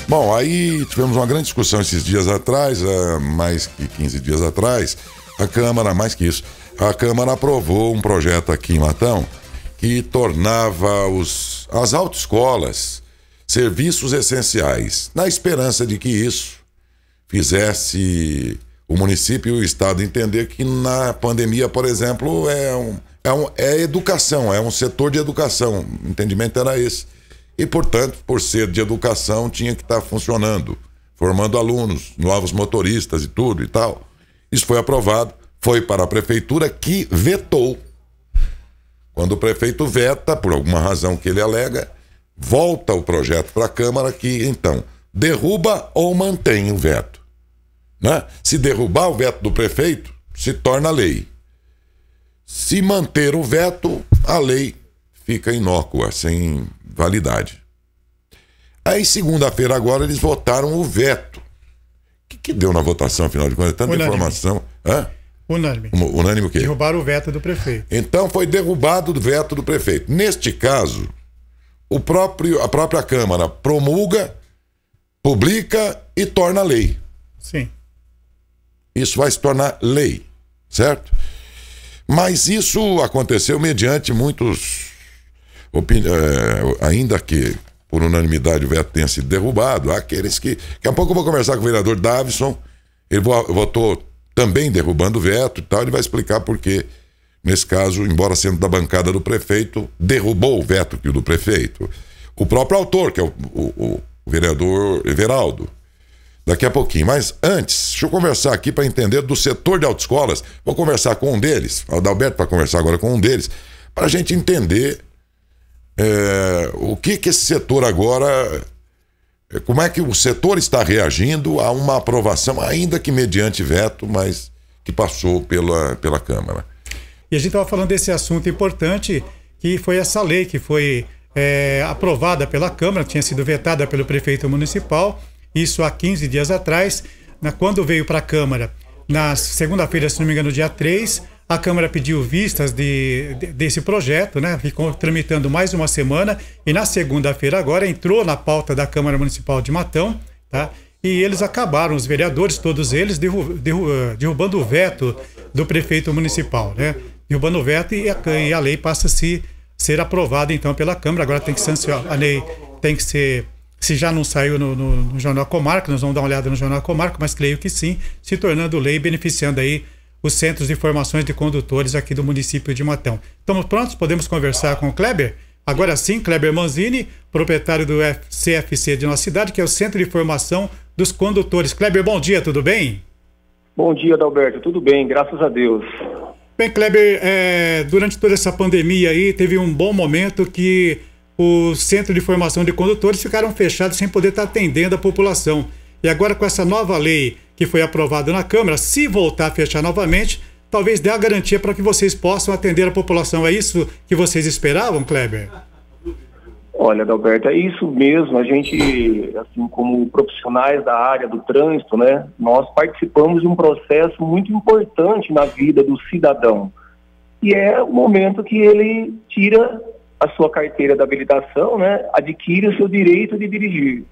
Bom, aí tivemos uma grande discussão esses dias atrás, mais que 15 dias atrás, a Câmara, mais que isso, a Câmara aprovou um projeto aqui em Matão que tornava as autoescolas serviços essenciais, na esperança de que isso fizesse o município e o estado entender que na pandemia, por exemplo, é educação, é um setor de educação, o entendimento era esse. E, portanto, por ser de educação, tinha que estar funcionando, formando alunos, novos motoristas e tudo e tal. Isso foi aprovado, foi para a prefeitura que vetou. Quando o prefeito veta, por alguma razão que ele alega, volta o projeto para a Câmara que, então, derruba ou mantém o veto. Né? Se derrubar o veto do prefeito, se torna lei. Se manter o veto, a lei fica inócua, sem validade. Aí, segunda-feira agora, eles votaram o veto. O que deu na votação, afinal de contas? Tanta informação. Hã? Unânime. Unânime o quê? Derrubaram o veto do prefeito. Então foi derrubado o veto do prefeito. Neste caso, a própria Câmara promulga, publica e torna lei. Sim. Isso vai se tornar lei, certo? Mas isso aconteceu mediante muitos... ainda que por unanimidade o veto tenha sido derrubado, há aqueles que... Daqui a pouco eu vou conversar com o vereador Davison, ele votou também derrubando o veto e tal, ele vai explicar por que, nesse caso, embora sendo da bancada do prefeito, derrubou o veto do prefeito. O próprio autor, que é o vereador Everaldo, daqui a pouquinho. Mas antes, deixa eu conversar aqui para entender do setor de autoescolas. Vou conversar com um deles, o Adalberto vai conversar agora com um deles, para a gente entender o que esse setor agora, como é que o setor está reagindo a uma aprovação, ainda que mediante veto, mas que passou pela Câmara. E a gente estava falando desse assunto importante, que foi essa lei que foi aprovada pela Câmara, tinha sido vetada pelo prefeito municipal, isso há 15 dias atrás. Quando veio para a Câmara, na segunda-feira, se não me engano, dia 3, a Câmara pediu vistas desse projeto, né? Ficou tramitando mais uma semana e na segunda-feira agora entrou na pauta da Câmara Municipal de Matão, tá? E eles acabaram, os vereadores, todos eles, derrubando o veto do prefeito municipal, né? Derrubando o veto e a lei passa a ser aprovada então pela Câmara. Agora tem que sancionar, a lei tem que ser... Se já não saiu no Jornal Comarca, nós vamos dar uma olhada no Jornal Comarca, mas creio que sim, se tornando lei, beneficiando aí os centros de formações de condutores aqui do município de Matão. Estamos prontos? Podemos conversar com o Kleber? Agora sim, Kleber Manzini, proprietário do CFC de nossa cidade, que é o Centro de Formação dos Condutores. Kleber, bom dia, tudo bem? Bom dia, Adalberto, tudo bem, graças a Deus. Bem, Kleber, durante toda essa pandemia aí, teve um bom momento que o Centro de Formação de Condutores ficaram fechados sem poder estar atendendo a população. E agora com essa nova lei que foi aprovada na Câmara, se voltar a fechar novamente, talvez dê a garantia para que vocês possam atender a população. É isso que vocês esperavam, Kleber? Olha, Adalberto, é isso mesmo. A gente, assim como profissionais da área do trânsito, né, nós participamos de um processo muito importante na vida do cidadão. E é o momento que ele tira a sua carteira da habilitação, né, adquire o seu direito de dirigir.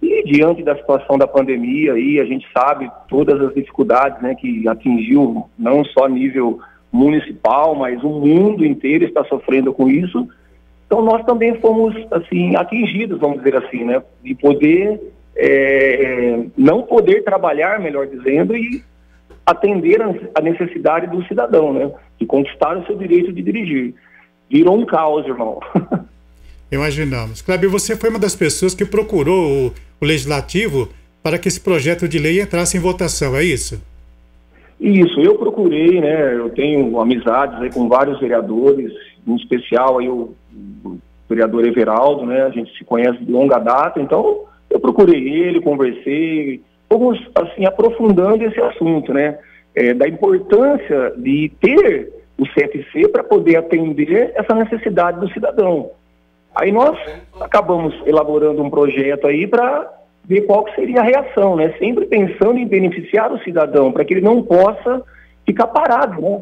E diante da situação da pandemia, aí, a gente sabe todas as dificuldades, né, que atingiu não só a nível municipal, mas o mundo inteiro está sofrendo com isso. Então nós também fomos assim atingidos, vamos dizer assim, né, de poder não poder trabalhar, melhor dizendo, e atender a necessidade do cidadão, né, de conquistar o seu direito de dirigir. Virou um caos, irmão. Imaginamos. Kleber, você foi uma das pessoas que procurou o Legislativo para que esse projeto de lei entrasse em votação, é isso? Isso, eu procurei, né, eu tenho amizades aí com vários vereadores, em especial aí o vereador Everaldo, né, a gente se conhece de longa data, então eu procurei ele, conversei, fomos assim aprofundando esse assunto, né, da importância de ter o CFC para poder atender essa necessidade do cidadão. Aí nós acabamos elaborando um projeto aí para ver qual que seria a reação, né? Sempre pensando em beneficiar o cidadão, para que ele não possa ficar parado, né?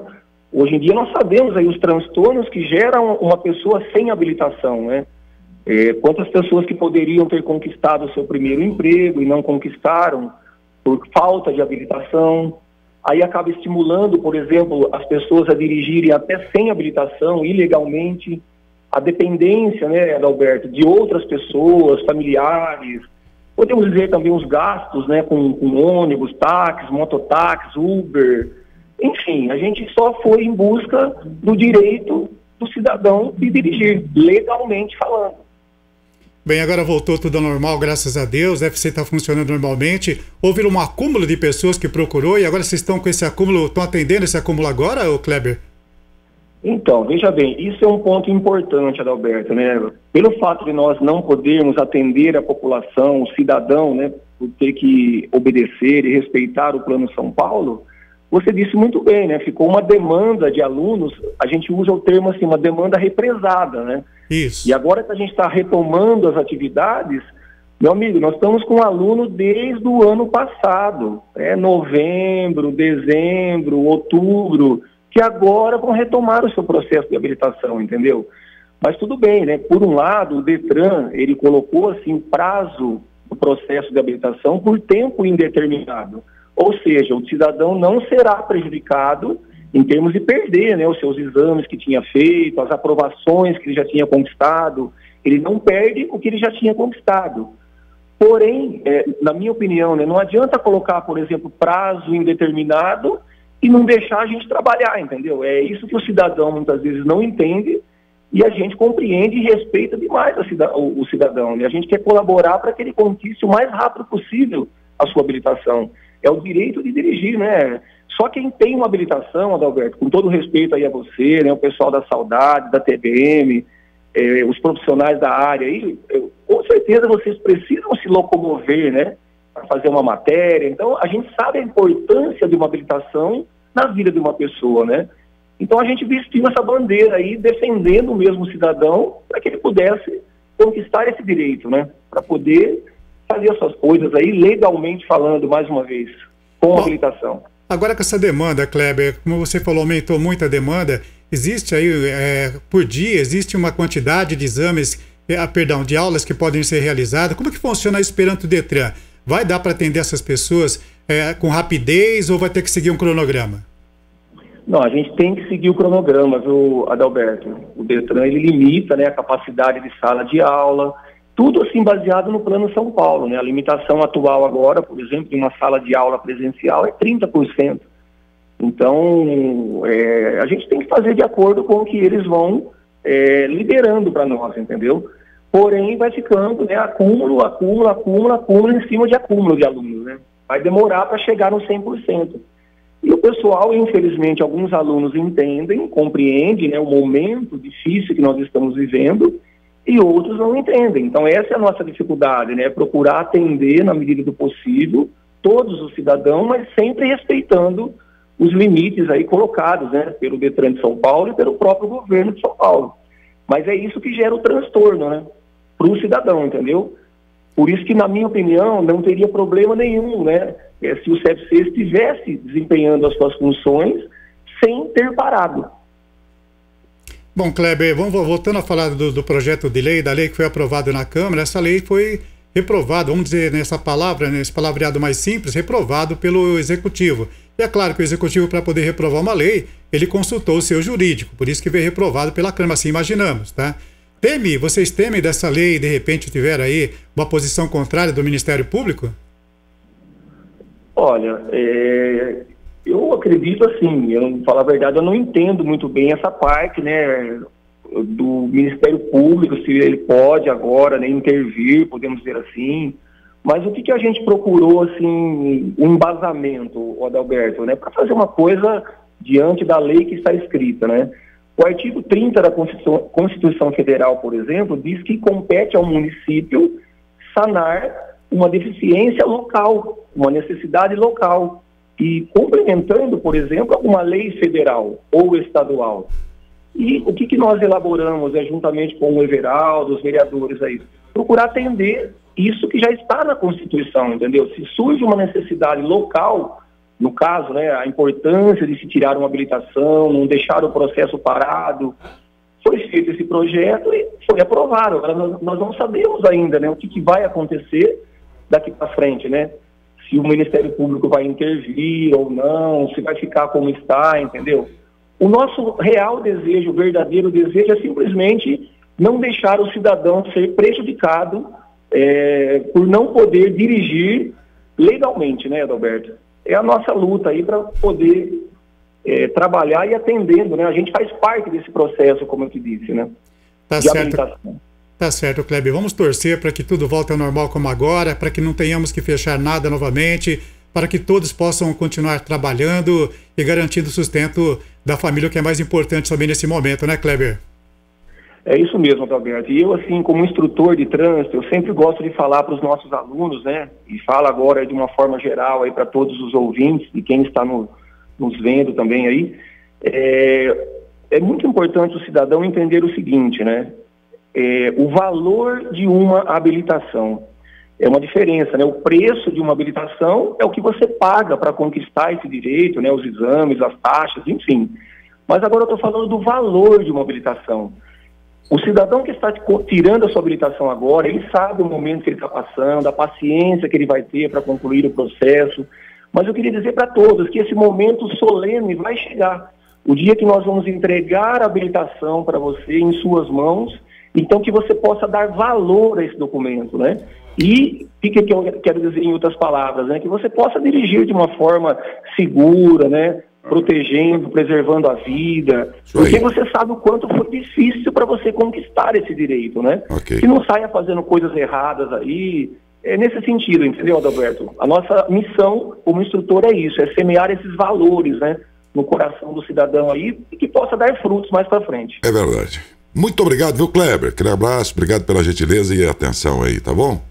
Hoje em dia nós sabemos aí os transtornos que geram uma pessoa sem habilitação, né? Quantas pessoas que poderiam ter conquistado o seu primeiro emprego e não conquistaram por falta de habilitação. Aí acaba estimulando, por exemplo, as pessoas a dirigirem até sem habilitação, ilegalmente, a dependência, né, Adalberto, de outras pessoas, familiares. Podemos dizer também os gastos, né, com ônibus, táxis, mototáxis, Uber. Enfim, a gente só foi em busca do direito do cidadão de dirigir, legalmente falando. Bem, agora voltou tudo ao normal, graças a Deus, o FC está funcionando normalmente. Houve um acúmulo de pessoas que procurou e agora vocês estão com esse acúmulo, estão atendendo esse acúmulo agora, ô Kleber? Então, veja bem, isso é um ponto importante, Adalberto, né? Pelo fato de nós não podermos atender a população, o cidadão, né, por ter que obedecer e respeitar o Plano São Paulo, você disse muito bem, né? Ficou uma demanda de alunos, a gente usa o termo assim, uma demanda represada, né? Isso. E agora que a gente está retomando as atividades, meu amigo, nós estamos com aluno desde o ano passado, novembro, dezembro, outubro, que agora vão retomar o seu processo de habilitação, entendeu? Mas tudo bem, né? Por um lado, o Detran, ele colocou assim o prazo do processo de habilitação por tempo indeterminado. Ou seja, o cidadão não será prejudicado em termos de perder, né, os seus exames que tinha feito, as aprovações que ele já tinha conquistado. Ele não perde o que ele já tinha conquistado. Porém, na minha opinião, né, não adianta colocar, por exemplo, prazo indeterminado e não deixar a gente trabalhar, entendeu? É isso que o cidadão muitas vezes não entende e a gente compreende e respeita demais o cidadão, né? A gente quer colaborar para que ele conquiste o mais rápido possível a sua habilitação. É o direito de dirigir, né? Só quem tem uma habilitação, Adalberto, com todo respeito aí a você, né, o pessoal da Saudade, da TBM, os profissionais da área aí, com certeza vocês precisam se locomover, né, para fazer uma matéria. Então, a gente sabe a importância de uma habilitação na vida de uma pessoa, né? Então, a gente vestiu essa bandeira aí, defendendo o mesmo cidadão, para que ele pudesse conquistar esse direito, né? Para poder fazer as suas coisas aí, legalmente falando, mais uma vez, com habilitação. Agora com essa demanda, Kleber, como você falou, aumentou muito a demanda, existe aí, por dia, existe uma quantidade de exames, de aulas que podem ser realizadas. Como é que funciona isso perante o Detran? Vai dar para atender essas pessoas com rapidez ou vai ter que seguir um cronograma? Não, a gente tem que seguir o cronograma, viu, Adalberto? O Detran, ele limita, né, a capacidade de sala de aula, tudo assim baseado no Plano São Paulo, né? A limitação atual agora, por exemplo, de uma sala de aula presencial é 30%. Então, a gente tem que fazer de acordo com o que eles vão liberando para nós, entendeu? Porém, vai ficando, né, acúmulo em cima de acúmulo de alunos, né? Vai demorar para chegar no 100%. E o pessoal, infelizmente, alguns alunos entendem, compreendem, né, o momento difícil que nós estamos vivendo, e outros não entendem. Então essa é a nossa dificuldade, né? Procurar atender na medida do possível todos os cidadãos, mas sempre respeitando os limites aí colocados, né? Pelo Detran de São Paulo e pelo próprio governo de São Paulo. Mas é isso que gera o transtorno, né? Para o cidadão, entendeu? Por isso que, na minha opinião, não teria problema nenhum, né? Se o CFC estivesse desempenhando as suas funções sem ter parado. Bom, Kleber, vamos voltando a falar do projeto de lei, da lei que foi aprovada na Câmara. Essa lei foi reprovada, vamos dizer nessa palavra, nesse palavreado mais simples, reprovado pelo Executivo. E é claro que o Executivo, para poder reprovar uma lei, ele consultou o seu jurídico, por isso que veio reprovado pela Câmara, assim imaginamos, tá? Vocês temem dessa lei e de repente tiver aí uma posição contrária do Ministério Público? Olha, eu acredito assim, falar a verdade, eu não entendo muito bem essa parte, né, do Ministério Público, se ele pode agora, né, intervir, podemos dizer assim, mas o que a gente procurou, assim, um embasamento, Adalberto, né, para fazer uma coisa diante da lei que está escrita, né? O artigo 30 da Constituição Federal, por exemplo, diz que compete ao município sanar uma deficiência local, uma necessidade local, e complementando, por exemplo, alguma lei federal ou estadual. E o que nós elaboramos, juntamente com o Everaldo, os vereadores aí, procurar atender isso que já está na Constituição, entendeu? Se surge uma necessidade local, no caso, né, a importância de se tirar uma habilitação, não deixar o processo parado, foi feito esse projeto e foi aprovado. Agora nós não sabemos ainda, né, o que vai acontecer daqui para frente, né? Se o Ministério Público vai intervir ou não, se vai ficar como está, entendeu? O nosso real desejo, o verdadeiro desejo é simplesmente não deixar o cidadão ser prejudicado por não poder dirigir legalmente, né, Adalberto? É a nossa luta aí para poder trabalhar e atendendo, né? A gente faz parte desse processo, como eu te disse, né? Tá certo. Tá certo, Kleber. Vamos torcer para que tudo volte ao normal como agora, para que não tenhamos que fechar nada novamente, para que todos possam continuar trabalhando e garantindo o sustento da família, o que é mais importante também nesse momento, né, Kleber? É isso mesmo, Adalberto. E eu, assim, como instrutor de trânsito, eu sempre gosto de falar para os nossos alunos, né? E falo agora de uma forma geral aí para todos os ouvintes e quem está nos vendo também aí. É muito importante o cidadão entender o seguinte, né? O valor de uma habilitação. É uma diferença, né? O preço de uma habilitação é o que você paga para conquistar esse direito, né? Os exames, as taxas, enfim. Mas agora eu estou falando do valor de uma habilitação. O cidadão que está tirando a sua habilitação agora, ele sabe o momento que ele está passando, a paciência que ele vai ter para concluir o processo. Mas eu queria dizer para todos que esse momento solene vai chegar. O dia que nós vamos entregar a habilitação para você em suas mãos, então que você possa dar valor a esse documento, né? E o que eu quero dizer em outras palavras, né? Que você possa dirigir de uma forma segura, né? Protegendo, preservando a vida, porque você sabe o quanto foi difícil para você conquistar esse direito, né? Okay. Que não saia fazendo coisas erradas aí, nesse sentido, entendeu, Adalberto? A nossa missão como instrutor é isso, é semear esses valores, né? No coração do cidadão aí, e que possa dar frutos mais para frente. É verdade. Muito obrigado, viu, Kleber? Aquele abraço, obrigado pela gentileza e atenção aí, tá bom?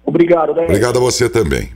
Obrigado, Daí. Obrigado a você também.